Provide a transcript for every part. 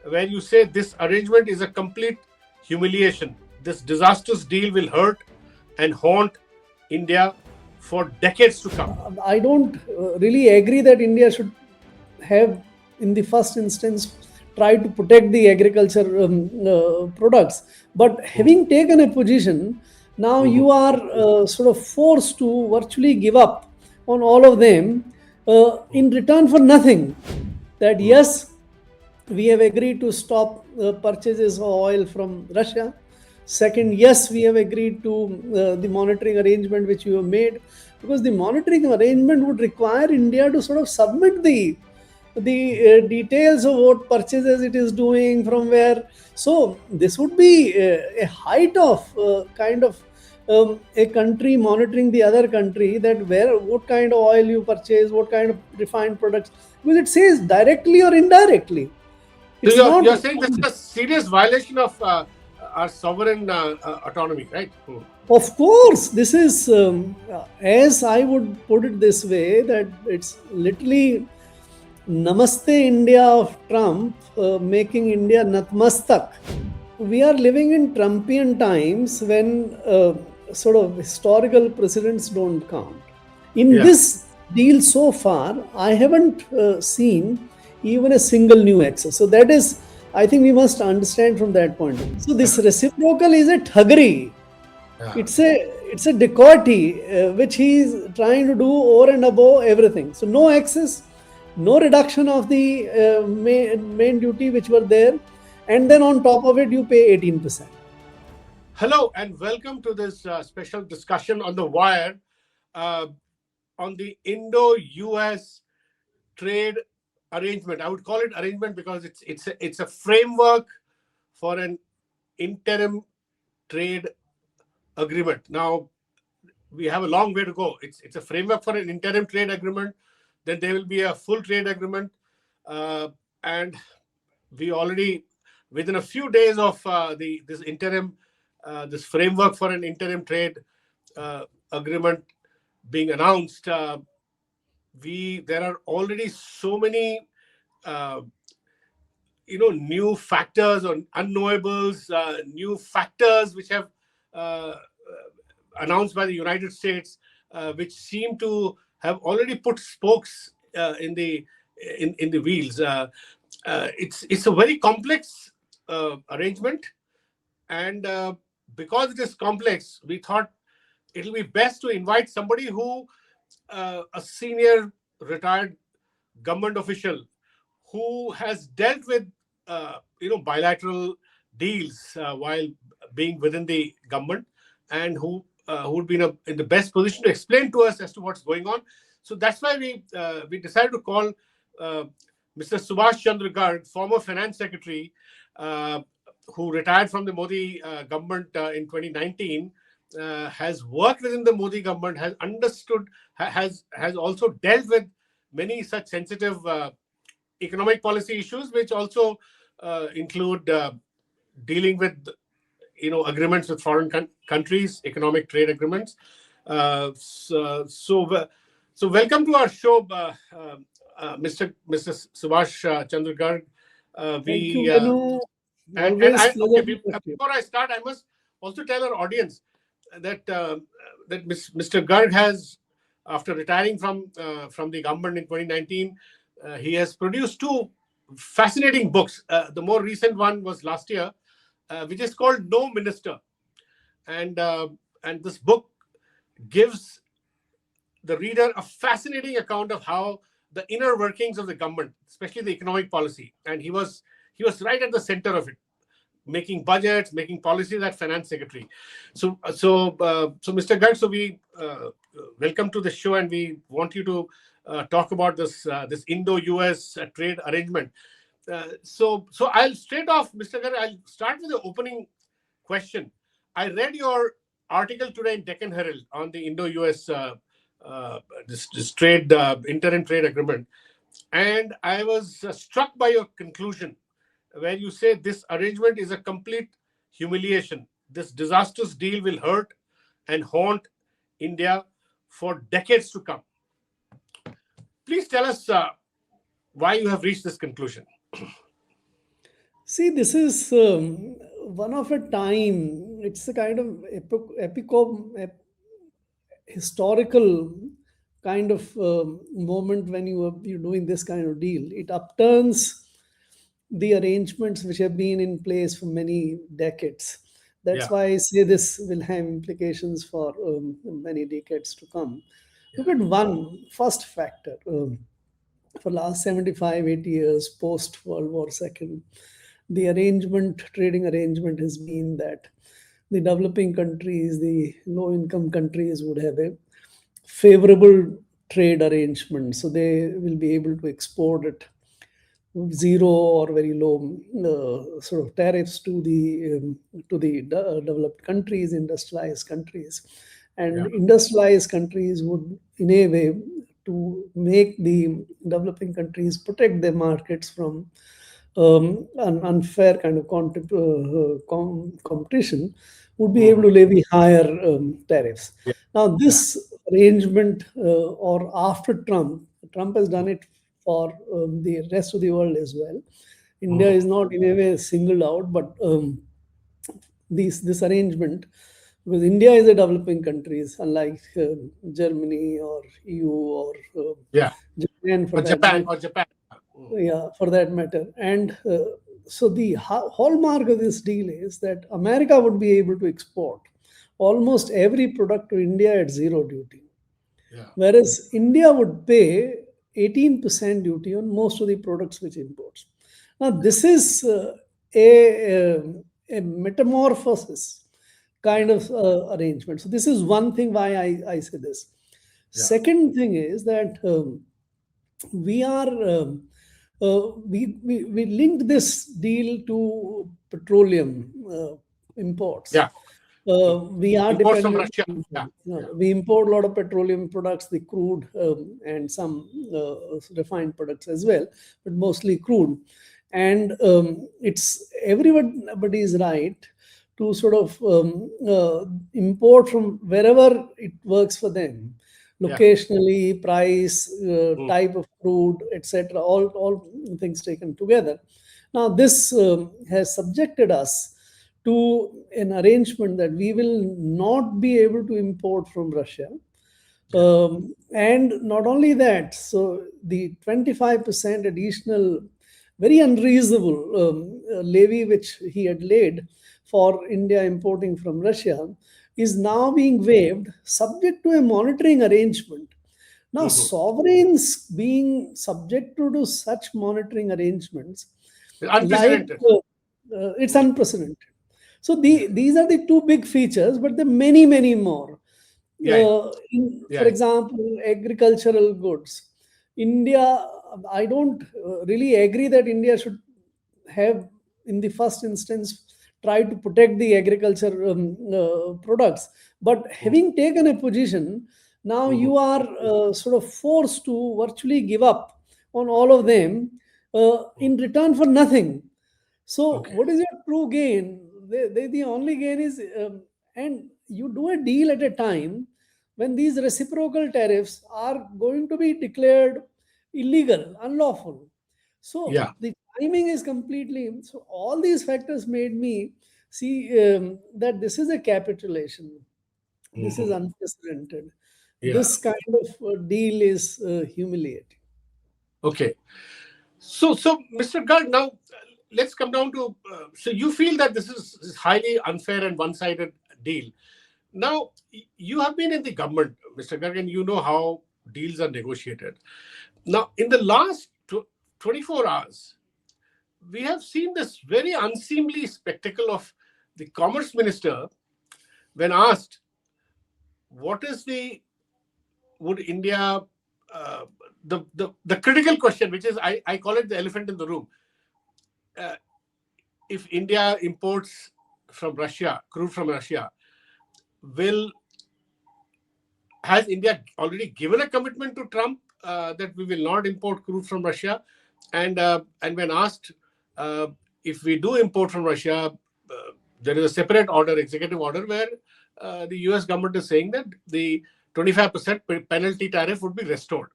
where you say this arrangement is a complete humiliation. This disastrous deal will hurt and haunt India for decades to come. I don't really agree that India should have, in the first instance, try to protect the agriculture products. But having taken a position, now you are sort of forced to virtually give up on all of them in return for nothing. That yes, we have agreed to stop purchases of oil from Russia. Second, yes, we have agreed to the monitoring arrangement which you have made, because the monitoring arrangement would require India to sort of submit the details of what purchases it is doing from where. So this would be a height of kind of a country monitoring the other country, that where what kind of oil you purchase, what kind of refined products, because it says directly or indirectly. It's So you're not. saying this is a serious violation of our sovereign autonomy, right? Of course, this is, as I would put it this way, that it's literally Namaste India of Trump making India Natmastak. We are living in Trumpian times when sort of historical precedents don't count. In this deal so far, I haven't seen even a single new access. So that is, I think we must understand from that point. So this reciprocal is a thuggery. It's a dacoity which he is trying to do over and above everything. So no access, no reduction of the main duty which were there, and then on top of it you pay 18%. Hello and welcome to this special discussion on the wire on the Indo-US trade arrangement. I would call it arrangement because it's a framework for an interim trade agreement. Now we have a long way to go. It's a framework for an interim trade agreement. Then there will be a full trade agreement, and we already, within a few days of this framework for an interim trade agreement being announced, there are already so many new factors or unknowables, new factors which have announced by the United States, which seem to have already put spokes in the wheels. It's a very complex arrangement, and because it is complex, we thought it'll be best to invite somebody who, a senior retired government official who has dealt with bilateral deals while being within the government, and who would be in the best position to explain to us as to what's going on. So that's why we decided to call Mr. Subhash Chandra Garg, former finance secretary, who retired from the Modi government in 2019, has worked within the Modi government, has understood, has also dealt with many such sensitive economic policy issues, which also include dealing with agreements with foreign countries, economic trade agreements. So welcome to our show, Mr. Subhash Chandra Garg. Thank you, Venu. Before I start, I must also tell our audience that Mr. Garg has, after retiring from the government in 2019, he has produced two fascinating books. The more recent one was last year, which is called No Minister, and this book gives the reader a fascinating account of how the inner workings of the government, especially the economic policy, and he was right at the center of it, making budgets, making policies as finance secretary. So Mr. Garg, so we welcome to the show, and we want you to talk about this Indo-US trade arrangement. So I'll straight off, Mr. Garg, I'll start with the opening question. I read your article today in Deccan Herald on the Indo-US this trade interim trade agreement, and I was struck by your conclusion, where you say this arrangement is a complete humiliation. This disastrous deal will hurt and haunt India for decades to come. Please tell us why you have reached this conclusion. See, this is one of a time. It's a kind of historical kind of moment when you're doing this kind of deal. It upturns the arrangements which have been in place for many decades. That's Yeah, why I say this will have implications for many decades to come. Look yeah, at one first factor. For last 75, 80 years post World War II, the trading arrangement has been that the developing countries, the low income countries would have a favorable trade arrangement. So they will be able to export at zero or very low sort of tariffs to the developed countries, industrialized countries, and yeah. industrialized countries would, in a way, to make the developing countries protect their markets from an unfair kind of competition, would be able Mhm. to levy higher tariffs. Yeah, Now, yeah. this arrangement, or after Trump has done it for the rest of the world as well. India Mhm. is not in a way singled out, but this arrangement, because India is a developing country, unlike Germany or EU or Yeah. Japan for Or that Japan, matter. or Japan. Mhm. Yeah, for that matter. And so the hallmark of this deal is that America would be able to export almost every product to India at zero duty, Yeah. whereas India would pay 18% duty on most of the products which imports. Now, this is a metamorphosis Yeah. kind of arrangement. So, this is one thing why I say this. Yeah. Second thing is that we are we linked this deal to petroleum imports. Yeah. Mm. We are Imports from dependent. Russia. Yeah. Yeah. We import a lot of petroleum products, the crude, and some refined products as well, but mostly crude. And it's everybody is right to sort of import from wherever it works for them, Yeah. locationally, price, Mm. type of crude, etc. All things taken together. Now, this has subjected us to an arrangement that we will not be able to import from Russia. Yeah. And not only that, so the 25% additional, very unreasonable levy which he had laid for India importing from Russia is now being waived, subject to a monitoring arrangement. Now, Mhm. sovereigns being subject to such monitoring arrangements, like Unprecedented. it's Mm. unprecedented. So Yeah. these are the two big features, but there are many, many more. Yeah. Yeah. For Yeah. example, agricultural goods. India, I don't really agree that India should have, in the first instance, try to protect the agriculture products. But Mm. having taken a position, now Mhm. you are sort of forced to virtually give up on all of them Mm. in return for nothing. So, Okay. what is your true gain? The only gain is, and you do a deal at a time when these reciprocal tariffs are going to be declared illegal, unlawful. So, Yeah. the timing is completely. So, all these factors made me see that this is a capitulation. This is Mhm. unprecedented. Yeah. This kind of deal is humiliating. Okay. So, Mr. Garg, now let's come down to. So, you feel that this is highly unfair and one-sided deal. Now, you have been in the government, Mr. Garg, and you know how deals are negotiated. Now, in the last 24 hours, we have seen this very unseemly spectacle of the commerce minister when asked, "What is the would India?" Uh, the critical question, which is I call it the elephant in the room. Uh, if India imports from Russia, crude from Russia, will has India already given a commitment to Trump that we will not import crude from Russia? And when asked uh, if we do import from Russia, there is a separate order, executive order, where the U.S. government is saying that the 25% penalty tariff would be restored.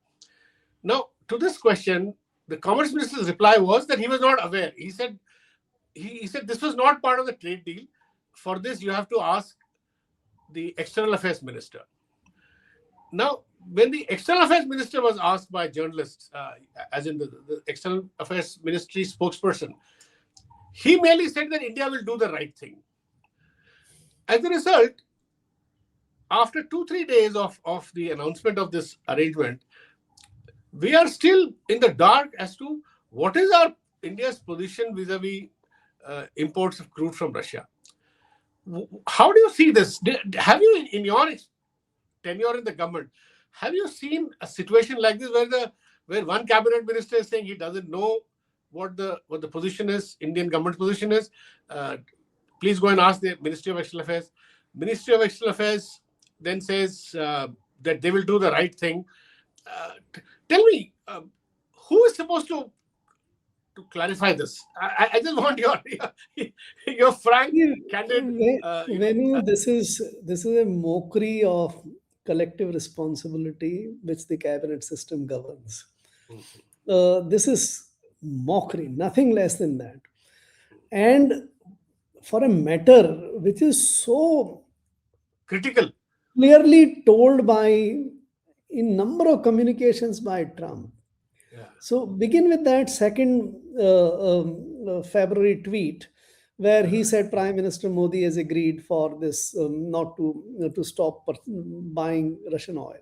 Now, to this question, the Commerce Minister's reply was that he was not aware. He said he said this was not part of the trade deal. For this, you have to ask the External Affairs Minister. Now, when the External Affairs Minister was asked by journalists, as in the External Affairs Ministry spokesperson, he merely said that India will do the right thing. As a result, after 2-3 days of the announcement of this arrangement, we are still in the dark as to what is our India's position vis-a-vis imports of crude from Russia. How do you see this? Have you, in your tenure in the government, have you seen a situation like this where one cabinet minister is saying he doesn't know what the position is, Indian government's position is? Please go and ask the Ministry of External Affairs. Ministry of External Affairs then says that they will do the right thing. Tell me, who is supposed to clarify this? I just want your frank, candid. This is a mockery of collective responsibility which the cabinet system governs. This is mockery, nothing less than that. And for a matter which is so critical, clearly told in number of communications by Trump. Yeah. So begin with that second February tweet, where he said Prime Minister Modi has agreed for this not to stop buying Russian oil.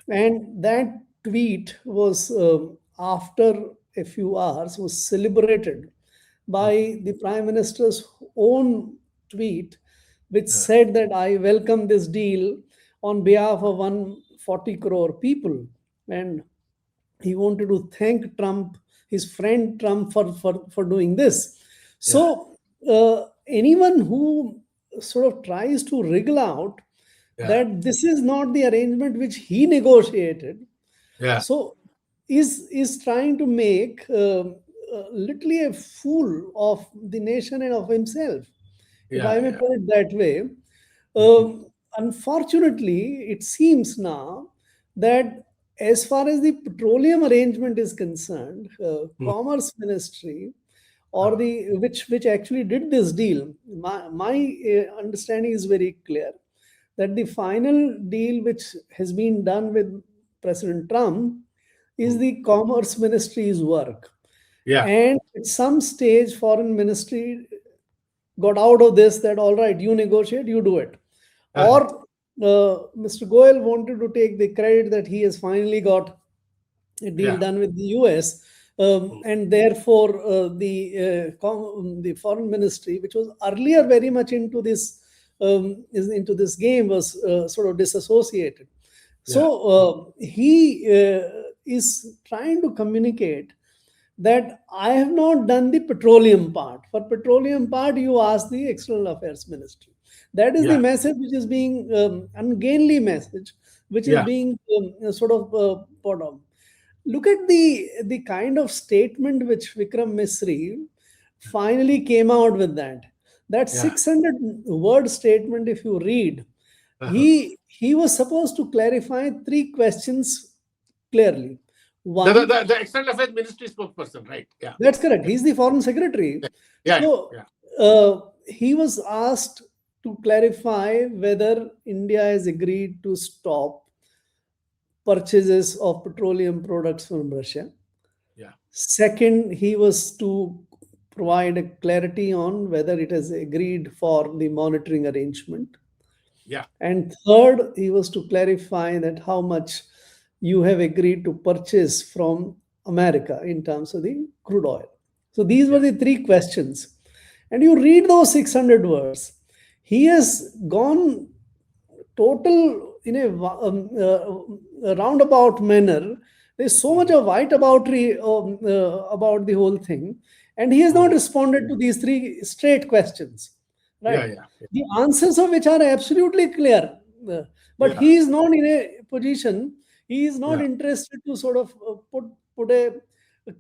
And that tweet was after a few hours was celebrated by the Prime Minister's own tweet, which said that I welcome this deal on behalf of 140 crore people. And he wanted to thank Trump, his friend Trump, for doing this. So anyone who sort of tries to wriggle out that this is not the arrangement which he negotiated, so is trying to make literally a fool of the nation and of himself, if I may put it that way. Unfortunately, it seems now that as far as the petroleum arrangement is concerned, Commerce Ministry or which actually did this deal, my understanding is very clear that the final deal which has been done with President Trump is the Commerce Ministry's work. And at some stage, Foreign Ministry got out of this that, all right, you negotiate, you do it. Or Mr. Goel wanted to take the credit that he has finally got a deal done with the US. And therefore, the Foreign Ministry, which was earlier very much into this game, was sort of disassociated. So he is trying to communicate that I have not done the petroleum part. For petroleum part, you ask the External Affairs Ministry. That is the message which is being ungainly message, which is being sort of put on. Look at the kind of statement which Vikram Misri finally came out with that. That 600-word statement, if you read, he was supposed to clarify 3 questions clearly. One, the External Affairs Ministry spokesperson, right? Yeah, that's correct. He's the Foreign Secretary. He was asked to clarify whether India has agreed to stop purchases of petroleum products from Russia. Second, he was to provide a clarity on whether it has agreed for the monitoring arrangement. And third, he was to clarify that how much you have agreed to purchase from America in terms of the crude oil. So these were the 3 questions. And you read those 600 words. He has gone total in a roundabout manner. There's so much of whiteaboutery about the whole thing. And he has not responded to these 3 straight questions. Right? The answers of which are absolutely clear. But he is not in a position, he is not interested to sort of put a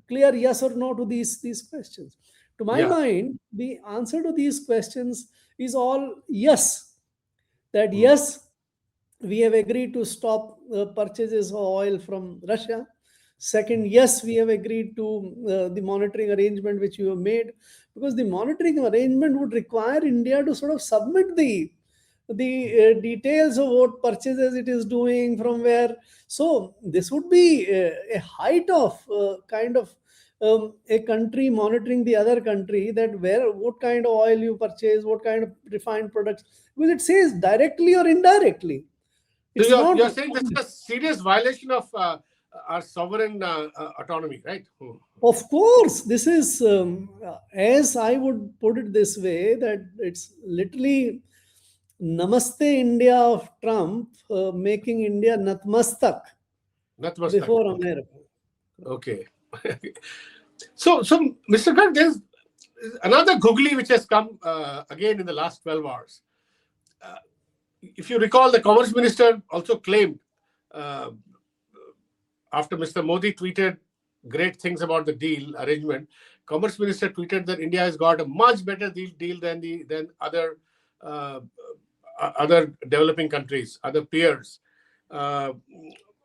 clear yes or no to these questions. To my mind, the answer to these questions is all yes. That yes, we have agreed to stop purchases of oil from Russia. Second, yes, we have agreed to the monitoring arrangement which you have made, because the monitoring arrangement would require India to sort of submit the details of what purchases it is doing from where. So this would be a height of kind of a country monitoring the other country, that where what kind of oil you purchase, what kind of refined products, because it says directly or indirectly. So It's not. you're saying this is a serious violation of our sovereign autonomy, right? Of course, this is, as I would put it this way, that it's literally Namaste India of Trump making India Natmastak Natmastak. before America. Okay. So, Mr. Garg, there's another googly which has come again in the last 12 hours. If you recall, the Commerce Minister also claimed after Mr. Modi tweeted great things about the deal arrangement, Commerce Minister tweeted that India has got a much better deal than other developing countries, other peers.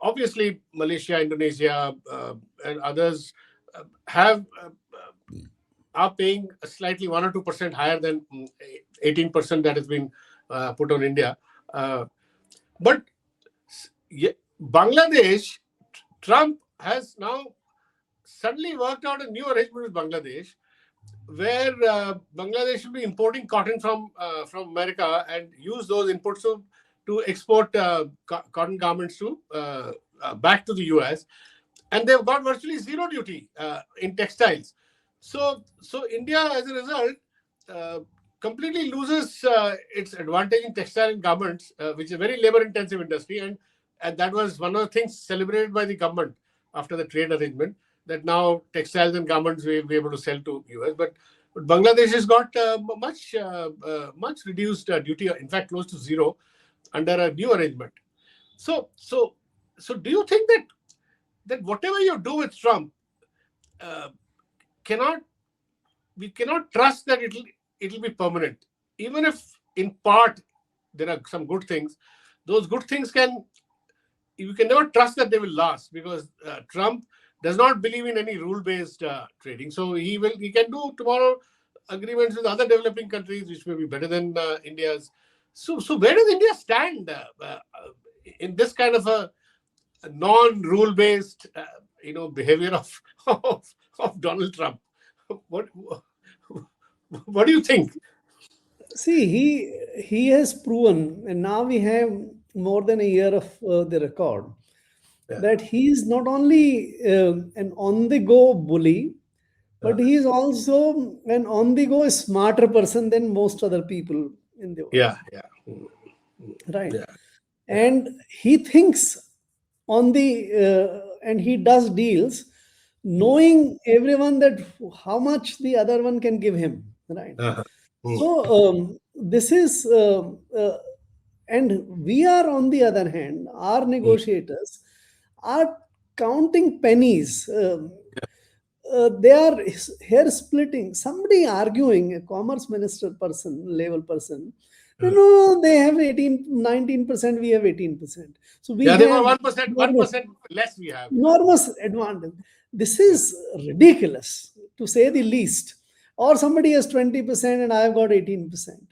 Obviously, Malaysia, Indonesia, and others are paying slightly 1 or 2% higher than 18% that has been put on India. But Bangladesh, Trump has now suddenly worked out a new arrangement with Bangladesh, where Bangladesh will be importing cotton from America and use those inputs to export cotton garments to back to the US, and they've got virtually zero duty in textiles. So India, as a result, completely loses its advantage in textile and garments, which is a very labor-intensive industry, and that was one of the things celebrated by the government after the trade arrangement, that now textiles and garments will be able to sell to US. But Bangladesh has got much reduced duty, in fact, close to zero, under a new arrangement. So do you think that whatever you do with Trump, we cannot trust that it'll be permanent, even if in part there are some good things. Those good things you can never trust that they will last, because Trump does not believe in any rule-based trading. So he can do tomorrow agreements with other developing countries which may be better than India's. So where does India stand in this kind of a non-rule-based behavior of Donald Trump? What do you think? See, he has proven, and now we have more than a year of the record, that he is not only an on-the-go bully, but he is also an on-the-go smarter person than most other people in the world. Yeah. Right. Yeah. And he thinks and he does deals knowing everyone that how much the other one can give him. Right. So this is, and we are, on the other hand, our negotiators are counting pennies. They are hair splitting. Somebody arguing, a commerce minister level person, they have 19%, we have 18%. So we have 1% less we have. Enormous advantage. This is ridiculous, to say the least. Or somebody has 20% and I have got 18%.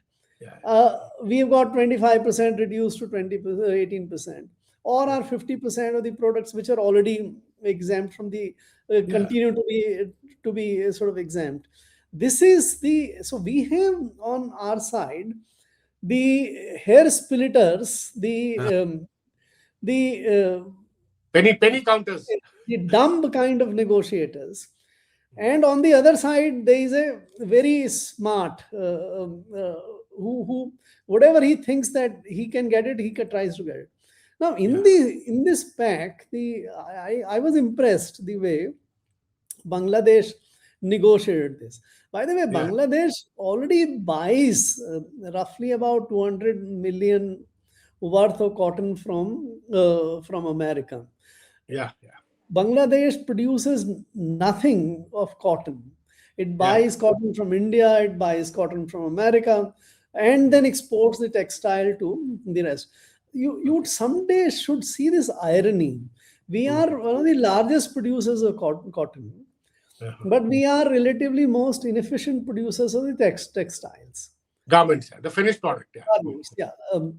We have got 25% reduced to 18%. Or are 50% of the products which are already exempt from the continue to be sort of exempt. This is so we have on our side the hair splitters, the penny counters, the dumb kind of negotiators. And on the other side, there is a very smart who whatever he thinks that he can get it, he tries to get it. Now, in this pack, I was impressed the way Bangladesh negotiated this. By the way, Bangladesh already buys roughly about 200 million worth of cotton from America. Bangladesh produces nothing of cotton. It buys cotton from India, it buys cotton from America, and then exports the textile to the rest. You someday should see this irony, We are one of the largest producers of cotton, but we are relatively most inefficient producers of the textiles. Garments, the finished product. Yeah. Garments, yeah.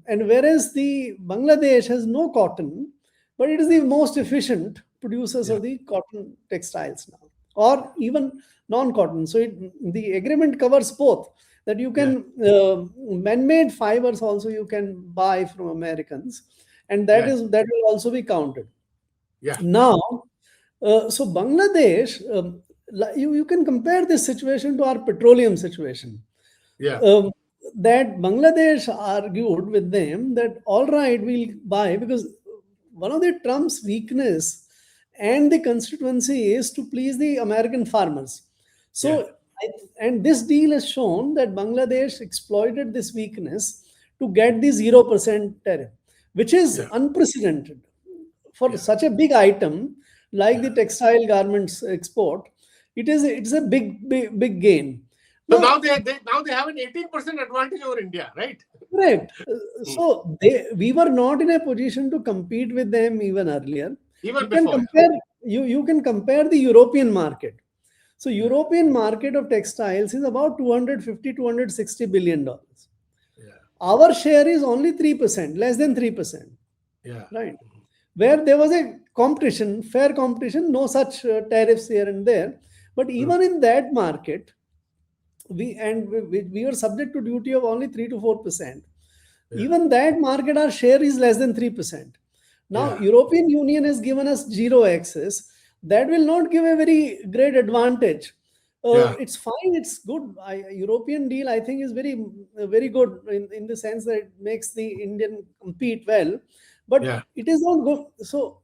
And whereas the Bangladesh has no cotton, but it is the most efficient producers Yeah. of the cotton textiles now, or even non-cotton. So the agreement covers both. That you can man-made fibers also you can buy from Americans, and that will also be counted. Yeah. Now, so Bangladesh, you can compare this situation to our petroleum situation. Yeah. That Bangladesh argued with them that all right, we'll buy, because one of the Trump's weakness and the constituency is to please the American farmers. So, and this deal has shown that Bangladesh exploited this weakness to get the 0% tariff, which is unprecedented for such a big item like the textile garments export. It's a big gain. So now they have an 18% advantage over India, right? Right. So we were not in a position to compete with them even earlier. Even You can before. compare you can compare the European market. So European market of textiles is about 250 260 billion dollars. Our share is only 3%, less than 3%. Yeah. Right. Where there was a competition, fair competition, no such tariffs here and there. But even in that market, we were subject to duty of only 3 to 4%. Even that market, our share is less than 3%. Now, European Union has given us zero access. That will not give a very great advantage. It's fine. It's good. European deal, I think, is very good in the sense that it makes the Indian compete well. But it is not good. So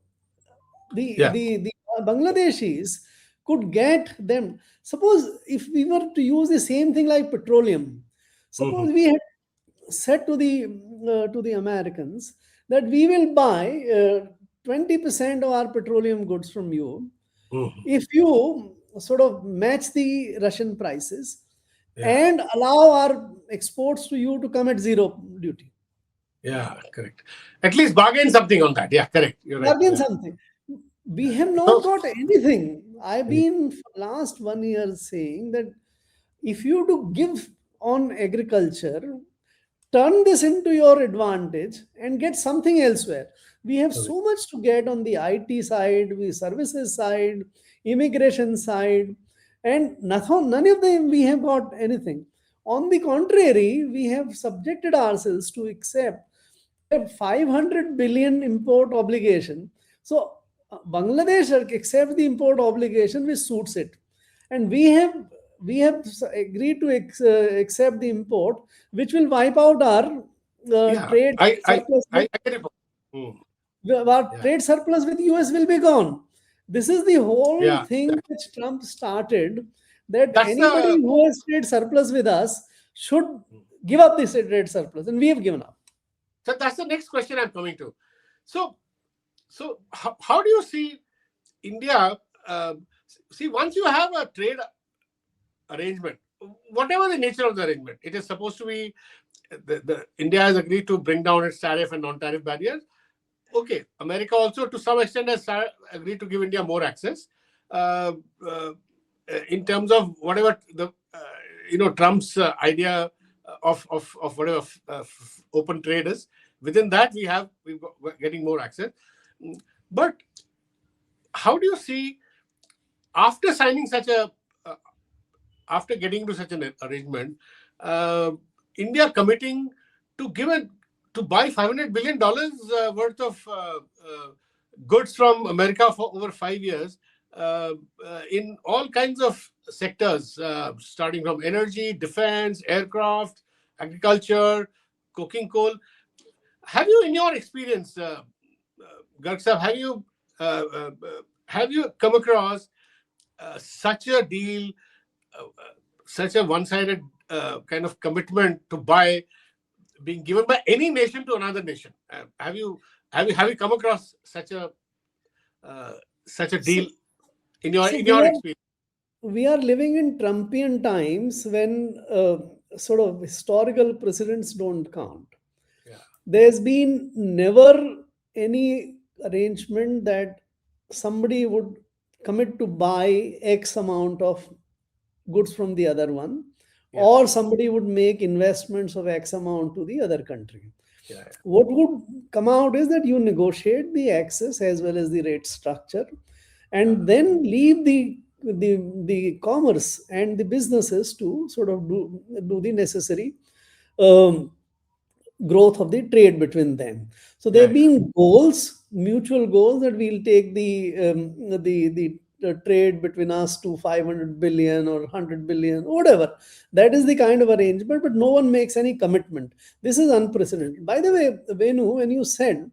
the Bangladeshis could get them. Suppose if we were to use the same thing like petroleum, suppose we had said to the Americans that we will buy 20% of our petroleum goods from you if you sort of match the Russian prices and allow our exports to you to come at zero duty. Yeah, correct. At least bargain something on that. Yeah, correct. You're right. Bargain something. We have not got anything. I've been for last 1 year saying that if you do give on agriculture, turn this into your advantage and get something elsewhere. We have so much to get on the IT side, the services side, immigration side, and none of them we have got anything. On the contrary, we have subjected ourselves to accept a 500 billion import obligation. So Bangladesh accepts the import obligation which suits it, and we have agreed to accept the import which will wipe out our trade surplus. I get it. Our trade surplus with US will be gone. This is the whole thing which Trump started, that anybody who has trade surplus with us should give up this trade surplus, and we have given up. So that's the next question I'm coming to. So how do you see India? Once you have a trade arrangement, whatever the nature of the arrangement, it is supposed to be the India has agreed to bring down its tariff and non-tariff barriers. Okay, America also to some extent has agreed to give India more access in terms of whatever the Trump's idea of whatever open trade is. Within that, we're getting more access. But how do you see after signing after getting to such an arrangement, India committing to buy $500 billion worth of goods from America for over 5 years in all kinds of sectors, starting from energy, defense, aircraft, agriculture, coking coal. Have you, in your experience, Garg sahab, have you come across such a deal, such a one-sided kind of commitment to buy being given by any nation to another nation? Have you come across such a deal in your experience? We are living in Trumpian times when sort of historical precedents don't count. There's been never any arrangement that somebody would commit to buy X amount of goods from the other one, Yeah. or somebody would make investments of X amount to the other country. Yeah. What would come out is that you negotiate the access as well as the rate structure, and then leave the commerce and the businesses to sort of do the necessary um, growth of the trade between them. So there Yeah. have been goals, mutual goals, that we'll take the trade between us to 500 billion or 100 billion, whatever. That is the kind of arrangement, but no one makes any commitment. This is unprecedented. By the way, Venu, when you said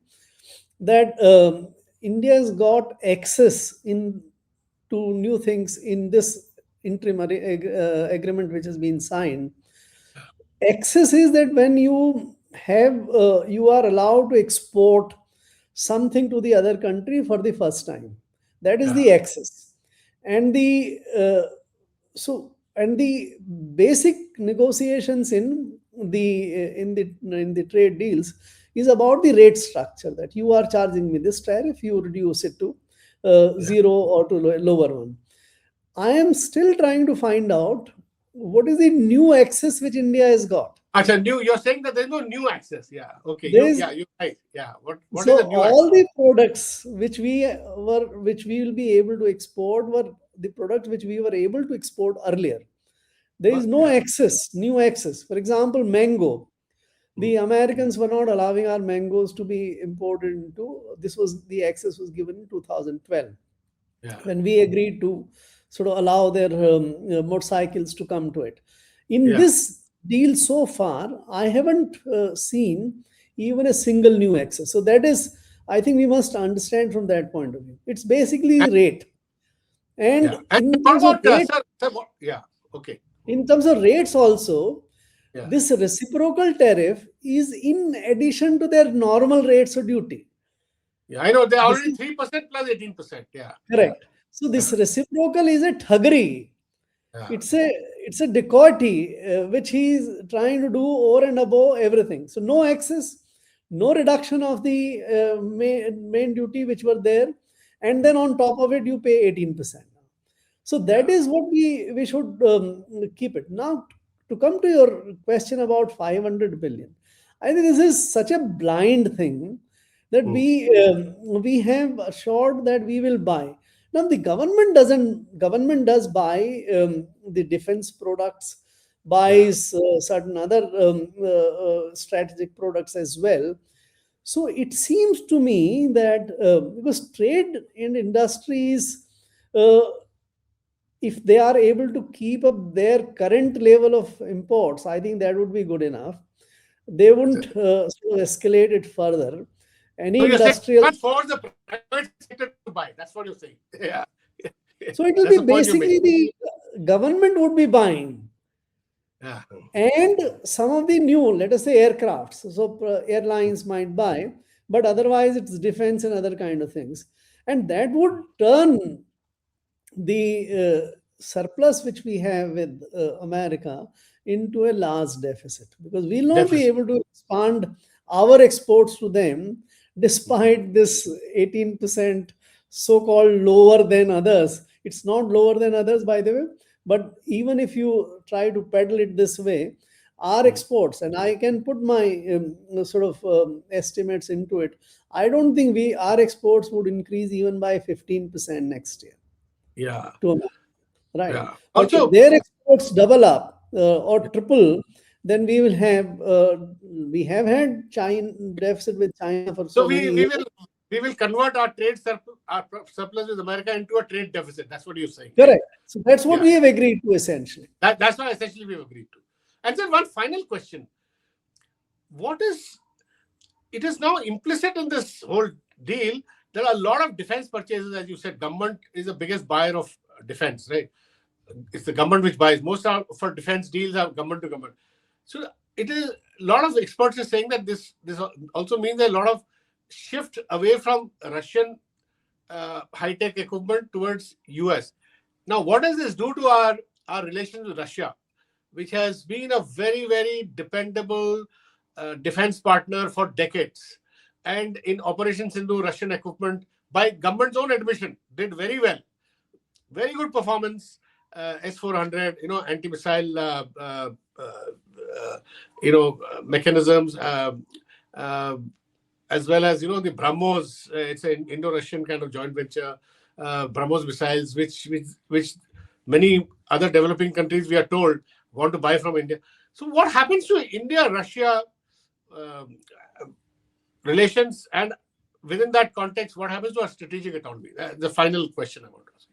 that India's got access in to new things in this interim agreement which has been signed, access is that when you are allowed to export something to the other country for the first time. That is Yeah. the access. And the basic negotiations in the trade deals is about the rate structure, that you are charging me this tariff, you reduce it to Yeah. zero or to lower one. I am still trying to find out what is the new access which India has got. Actually, you're saying that there's no new access. Yeah. Okay. There is, You're right. Yeah. What is so the new access? all the products which we will be able to export were the products which we were able to export earlier. There is no Yeah. access, new access. For example, mango. The Americans were not allowing our mangoes to be imported into. This was the access was given in 2012, Yeah. when we agreed to sort of allow their motorcycles to come to it. In Yeah. this deal so far, I haven't seen even a single new access. So that is, I think we must understand from that point of view. It's basically And, rate. And yeah. And in what terms of about rate, sir? Yeah. Okay. in terms of rates also, Yeah. this reciprocal tariff is in addition to their normal rates of duty. Yeah. I know they're This already is 3% plus 18%. Yeah. Yeah. correct. So this Yeah. reciprocal is a thuggery. Yeah. It's a dacoity which he is trying to do over and above everything. So no access, no reduction of the main duty which were there, and then on top of it you pay 18%. So that Yeah. is what we should keep it. Now, to come to your question about 500 billion, I think this is such a blind thing that Mm. we have assured that we will buy. Now the government doesn't. Government does buy the defense products, Yeah. buys certain other strategic products as well. So it seems to me that because trade and industries, uh, if they are able to keep up their current level of imports, I think that would be good enough. They wouldn't sort of escalate it further. Any So you're saying you industrial, can't force the private sector to buy. That's what you're saying. Yeah. so it will That's be the point you're basically making. the government would be buying, Yeah. and some of the new, let us say, aircrafts. So airlines might buy, but otherwise it's defense and other kind of things, and that would turn the surplus which we have with America into a large deficit, because we'll not be Deficit. able to expand our exports to them despite this 18% so-called lower than others. It's not lower than others, by the way, but even if you try to peddle it this way, our exports, and I can put my sort of estimates into it, I don't think our exports would increase even by 15% next year Yeah. to America, right? Yeah. But if Also, their exports double up or triple, then we have had China deficit with China for so so many years. we will convert our surplus with America into a trade deficit. That's what you're saying, right? Correct. So that's what Yeah. we have agreed to essentially. That's what essentially we've agreed to. And then one final question: what is it is now implicit in this whole deal? There are a lot of defense purchases, as you said. Government is the biggest buyer of defense, right? It's the government which buys most of for defense deals are government to government. So it is a lot of experts are saying that this also means a lot of shift away from Russian high tech equipment towards US. Now, what does this do to our relations with Russia, which has been a very dependable defense partner for decades, and in Operation Sindhu, Russian equipment by government's own admission, did very well. Very good performance. S-400, anti-missile, mechanisms, uh, as well as, the BrahMos. It's an Indo-Russian kind of joint venture. BrahMos missiles, which many other developing countries, we are told, want to buy from India. So what happens to India-Russia um, relations, and within that context, what happens to our strategic autonomy? The final question I want to ask.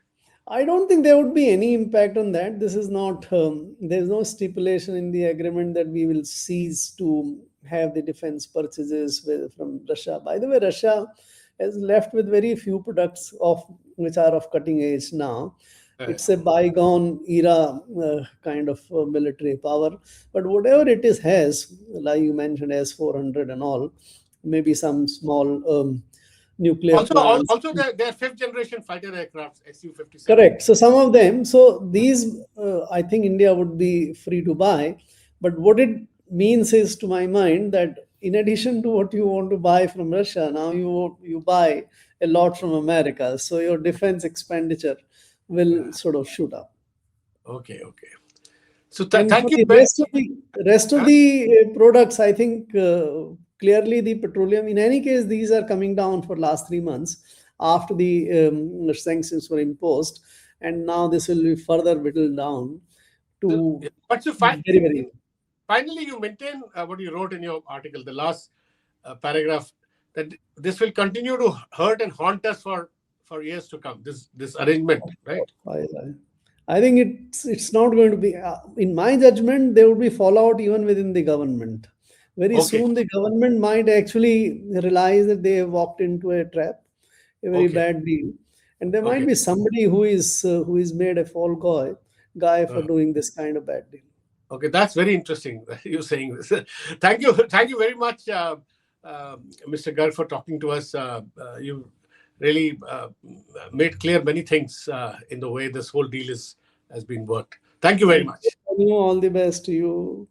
I don't think there would be any impact on that. This is not, there's no stipulation in the agreement that we will cease to have the defense purchases from Russia. By the way, Russia is left with very few products of which are of cutting edge now. It's a bygone era kind of military power. But whatever it is has, like you mentioned, S-400 and all, maybe some small nuclear plants. Also, their fifth generation fighter aircraft, Su-57. Correct. So some of them, so these, I think India would be free to buy. But what it means is, to my mind, that in addition to what you want to buy from Russia, now you buy a lot from America. So your defense expenditure will sort of shoot up. Okay. So And thank for you. the rest of the products, I think clearly the petroleum, in any case, these are coming down for last 3 months after the sanctions were imposed. And now this will be further whittled down to But so very, very. finally, you maintain what you wrote in your article, the last paragraph, that this will continue to hurt and haunt us for years to come. This arrangement, right? I think it's not going to be. In my judgment, there will be fallout even within the government. Very soon, the government might actually realize that they have walked into a trap, a very bad deal, and there might be somebody who is made a fall guy for doing this kind of bad deal. Okay, that's very interesting. You saying this. Thank you very much, Mr. Garg, for talking to us. You really made clear many things in the way this whole deal has been worked. Thank you very much. All the best to you.